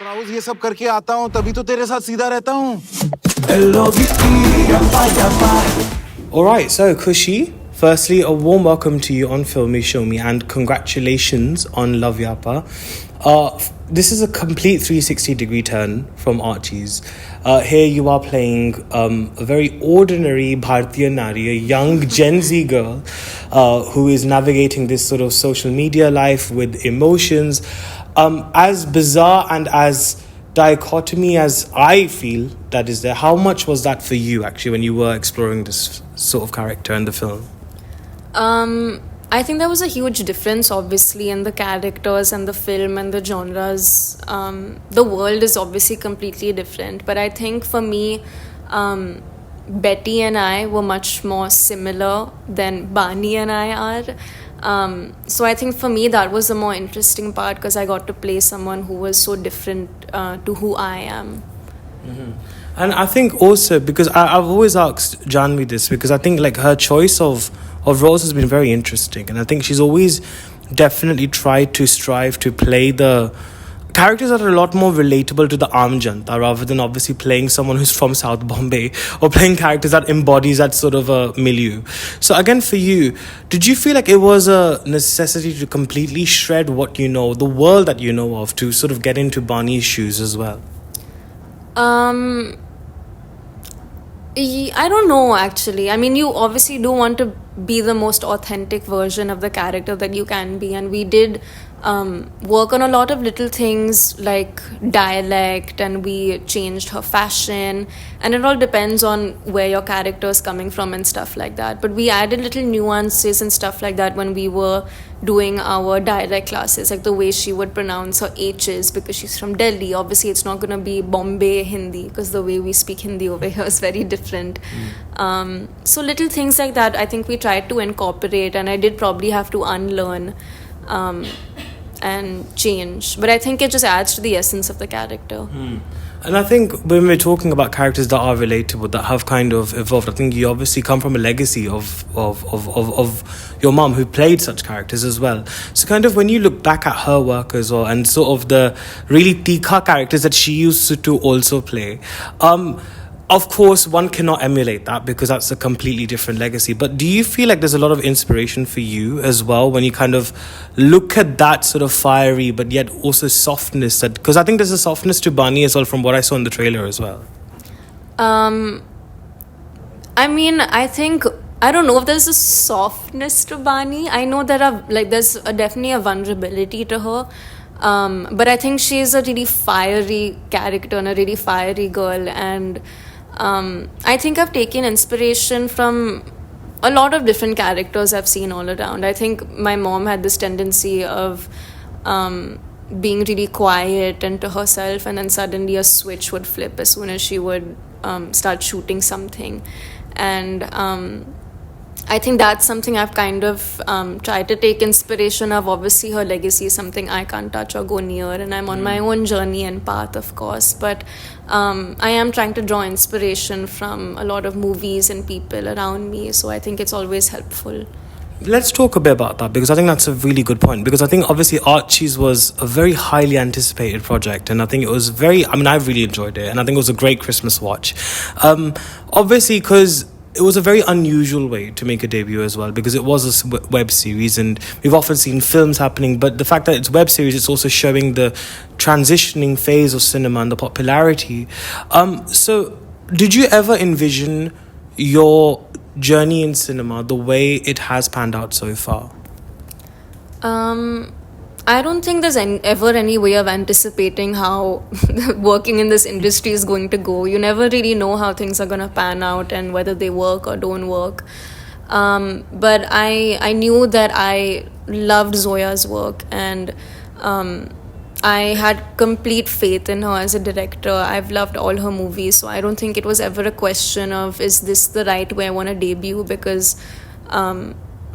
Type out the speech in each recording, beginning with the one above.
ट्राउज ये सब करके आता हूँ तभी तो तेरे साथ सीधा रहता हूँ. Alright, so Khushi, firstly a warm welcome to you on Filme Shilmy and congratulations on Loveyapa. This is a complete 360-degree turn from Archie's. Here you are playing a very ordinary Bharatiya Nari, a young Gen Z girl who is navigating this sort of social media life with emotions. As bizarre and as dichotomy as I feel that is there, how much was that for you actually when you were exploring this sort of character in the film? I think there was a huge difference obviously in the characters and the film and the genres. The world is obviously completely different, but I think for me Betty and I were much more similar than Bani and I are. So I think for me that was the more interesting part because I got to play someone who was so different to who I am. Mm-hmm. And I think also because I've always asked Janvi this because I think like her choice of roles has been very interesting, and I think she's always definitely tried to strive to play the characters that are a lot more relatable to the Aam Janta rather than obviously playing someone who's from South Bombay or playing characters that embodies that sort of a milieu. So again, for you, did you feel like it was a necessity to completely shred what you know, the world that you know of, to sort of get into Bani's shoes as well? I don't know actually. I mean, you obviously do want to be the most authentic version of the character that you can be, and we did work on a lot of little things like dialect, and we changed her fashion, and it all depends on where your character is coming from and stuff like that. But we added little nuances and stuff like that when we were doing our dialect classes, like the way she would pronounce her H's because she's from Delhi. Obviously it's not going to be Bombay Hindi because the way we speak Hindi over here is very different. So little things like that I think we tried to incorporate, and I did probably have to unlearn and change, but I think it just adds to the essence of the character. And I think when we're talking about characters that are relatable, that have kind of evolved, I think you obviously come from a legacy of your mum who played such characters as well. So kind of when you look back at her work as well, and sort of the really tikha characters that she used to also play, of course, one cannot emulate that because that's a completely different legacy. But do you feel like there's a lot of inspiration for you as well when you kind of look at that sort of fiery but yet also softness? Because I think there's a softness to Bani as well from what I saw in the trailer as well. I mean, I don't know if there's a softness to Bani. I know there's definitely a vulnerability to her. But I think she's a really fiery character and a really fiery girl, and I think I've taken inspiration from a lot of different characters I've seen all around. I think my mom had this tendency of being really quiet and to herself, and then suddenly a switch would flip as soon as she would start shooting something. And I think that's something I've kind of tried to take inspiration of. Obviously, her legacy is something I can't touch or go near, and I'm on my own journey and path, of course. But I am trying to draw inspiration from a lot of movies and people around me, so I think it's always helpful. Let's talk a bit about that, because I think that's a really good point. Because I think obviously Archie's was a very highly anticipated project, and I think it was I really enjoyed it, and I think it was a great Christmas watch. Obviously, because it was a very unusual way to make a debut as well, because it was a web series, and we've often seen films happening, but the fact that it's web series, it's also showing the transitioning phase of cinema and the popularity. So did you ever envision your journey in cinema the way it has panned out so far? I don't think there's ever any way of anticipating how working in this industry is going to go. You never really know how things are going to pan out and whether they work or don't work. But I knew that I loved Zoya's work, and I had complete faith in her as a director. I've loved all her movies, so I don't think it was ever a question of, is this the right way I want to debut? Because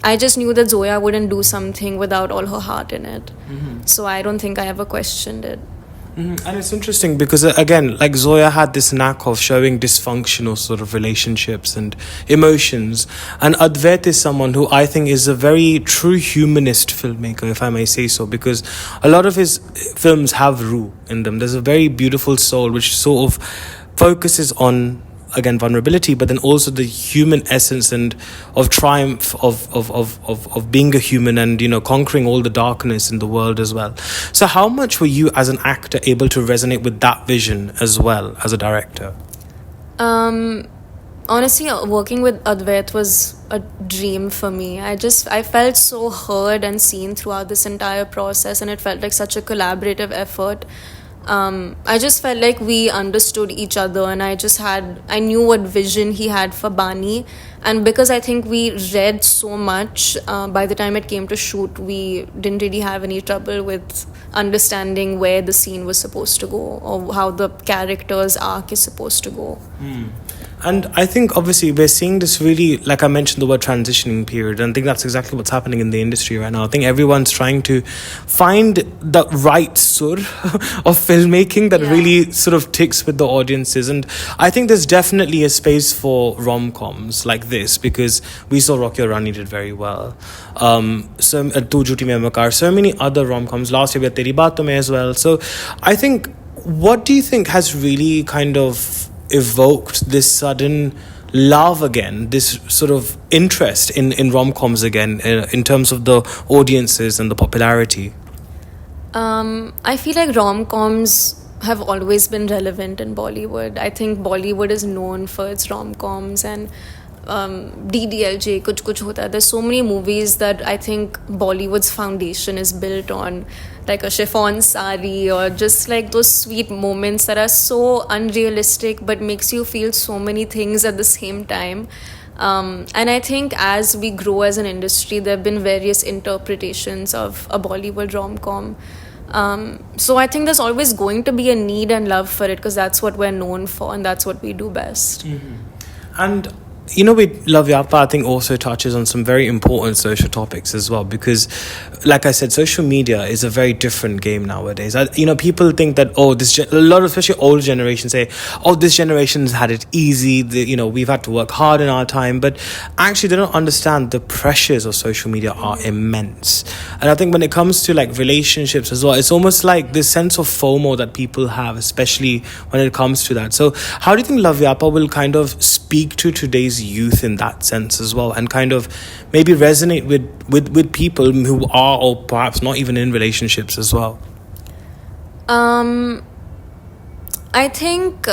I just knew that Zoya wouldn't do something without all her heart in it. So I don't think I ever questioned it. And it's interesting because, again, like Zoya had this knack of showing dysfunctional sort of relationships and emotions. And Advait is someone who I think is a very true humanist filmmaker, if I may say so, because a lot of his films have Rue in them. There's a very beautiful soul which sort of focuses on, again, vulnerability, but then also the human essence and of triumph of being a human and, you know, conquering all the darkness in the world as well. So how much were you as an actor able to resonate with that vision as well as a director? Honestly, working with Advait was a dream for me. I felt so heard and seen throughout this entire process, and it felt like such a collaborative effort. I just felt like we understood each other, and I knew what vision he had for Bani. And because I think we read so much, by the time it came to shoot, we didn't really have any trouble with understanding where the scene was supposed to go or how the character's arc is supposed to go. And I think obviously we're seeing this really, like I mentioned, the word transitioning period, and I think that's exactly what's happening in the industry right now. I think everyone's trying to find the right sur of filmmaking that really sort of ticks with the audiences. And I think there's definitely a space for rom-coms like this, because we saw Rocky Rani did very well. So Tu Jhuti Main Makar, so many other rom-coms. Last year we had Teri Baaton Mein as well. So I think, what do you think has really kind of evoked this sudden love again, this sort of interest in rom-coms again, in terms of the audiences and the popularity? I feel like rom-coms have always been relevant in Bollywood. I think Bollywood is known for its rom-coms, and DDLJ, Kuch Kuch Hota Hai. There's so many movies that I think Bollywood's foundation is built on, like a chiffon sari, or just like those sweet moments that are so unrealistic but makes you feel so many things at the same time. And I think as we grow as an industry, there have been various interpretations of a Bollywood rom-com. So I think there's always going to be a need and love for it, because that's what we're known for and that's what we do best. And you know, with Loveyapa, I think also touches on some very important social topics as well, because, like I said, social media is a very different game nowadays. People think that, a lot of, especially old generations, say, this generation's had it easy, we've had to work hard in our time, but actually they don't understand the pressures of social media are immense. And I think when it comes to like relationships as well, it's almost like this sense of FOMO that people have, especially when it comes to that. So how do you think Loveyapa will kind of speak to today's youth in that sense as well, and kind of maybe resonate with people who are, or perhaps not even in relationships as well? I think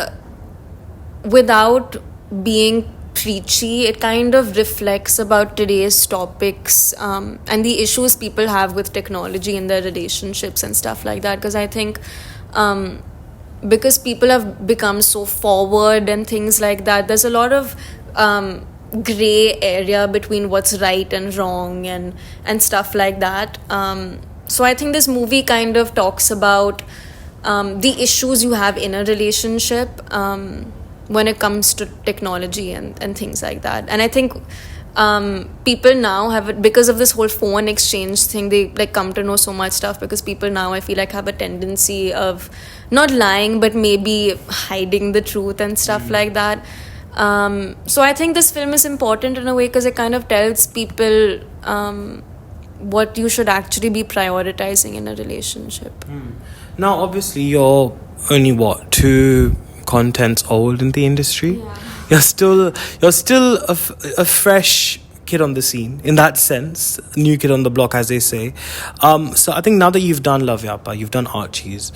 without being preachy, it kind of reflects about today's topics, and the issues people have with technology in their relationships and stuff like that. Because I think because people have become so forward and things like that, there's a lot of gray area between what's right and wrong and stuff like that. So I think this movie kind of talks about the issues you have in a relationship when it comes to technology and things like that. And I think people now have it, because of this whole phone exchange thing, they like come to know so much stuff, because people now, I feel like, have a tendency of not lying but maybe hiding the truth and stuff like that. So I think this film is important in a way, because it kind of tells people what you should actually be prioritizing in a relationship. Now, obviously, you're only 2 contents old in the industry. Yeah. You're still a fresh kid on the scene in that sense, new kid on the block, as they say. So I think now that you've done Loveyapa, you've done Archies,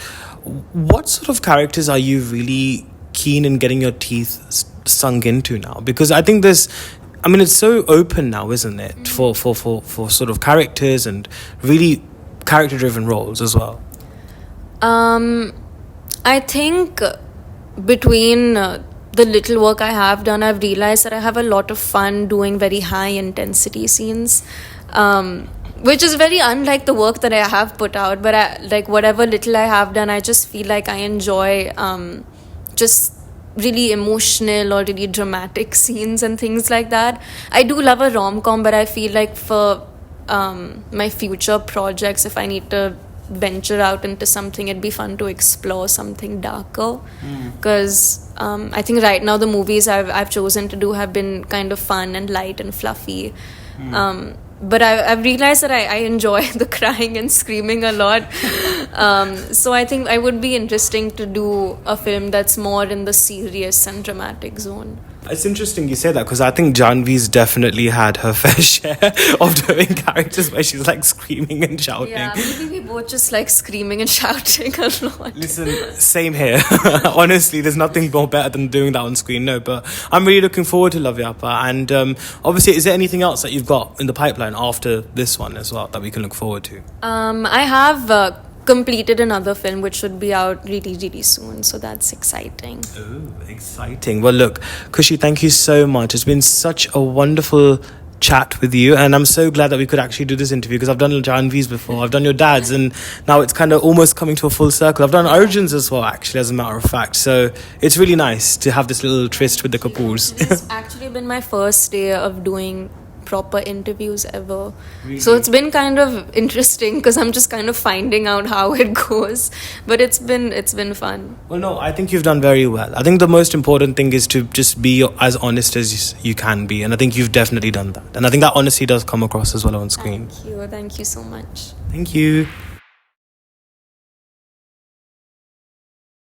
what sort of characters are you really keen in getting your teeth sunk into now? Because I think it's so open now, isn't it, for sort of characters and really character driven roles as well. I think between the little work I have done, I've realized that I have a lot of fun doing very high intensity scenes, which is very unlike the work that I have put out. But whatever little I have done, I just feel like I enjoy just really emotional or really dramatic scenes and things like that. I do love a rom-com, but I feel like for my future projects, if I need to venture out into something, it'd be fun to explore something darker. Because I think right now the movies I've chosen to do have been kind of fun and light and fluffy. But I've realized that I enjoy the crying and screaming a lot. So I think I would be interesting to do a film that's more in the serious and dramatic zone. It's interesting you say that, because I think Janvi's definitely had her fair share of doing characters where she's like screaming and shouting. Yeah, maybe we both just like screaming and shouting a lot. Listen, same here. Honestly, there's nothing more better than doing that on screen. No, but I'm really looking forward to Loveyapa. And obviously, is there anything else that you've got in the pipeline after this one as well that we can look forward to? I have completed another film which should be out really soon, so that's exciting. Oh, exciting. Well, look, Khushi, thank you so much. It's been such a wonderful chat with you, and I'm so glad that we could actually do this interview, because I've done Janvi's before, I've done your dad's, and now it's kind of almost coming to a full circle. I've done Arjun's as well, actually, as a matter of fact, so it's really nice to have this little tryst with the Kapoors. It's actually been my first day of doing proper interviews ever. Really? So it's been kind of interesting because I'm just kind of finding out how it goes, but it's been fun. Well, no, I think you've done very well. I think the most important thing is to just be as honest as you can be, and I think you've definitely done that, and I think that honesty does come across as well on screen. Thank you so much. Thank you.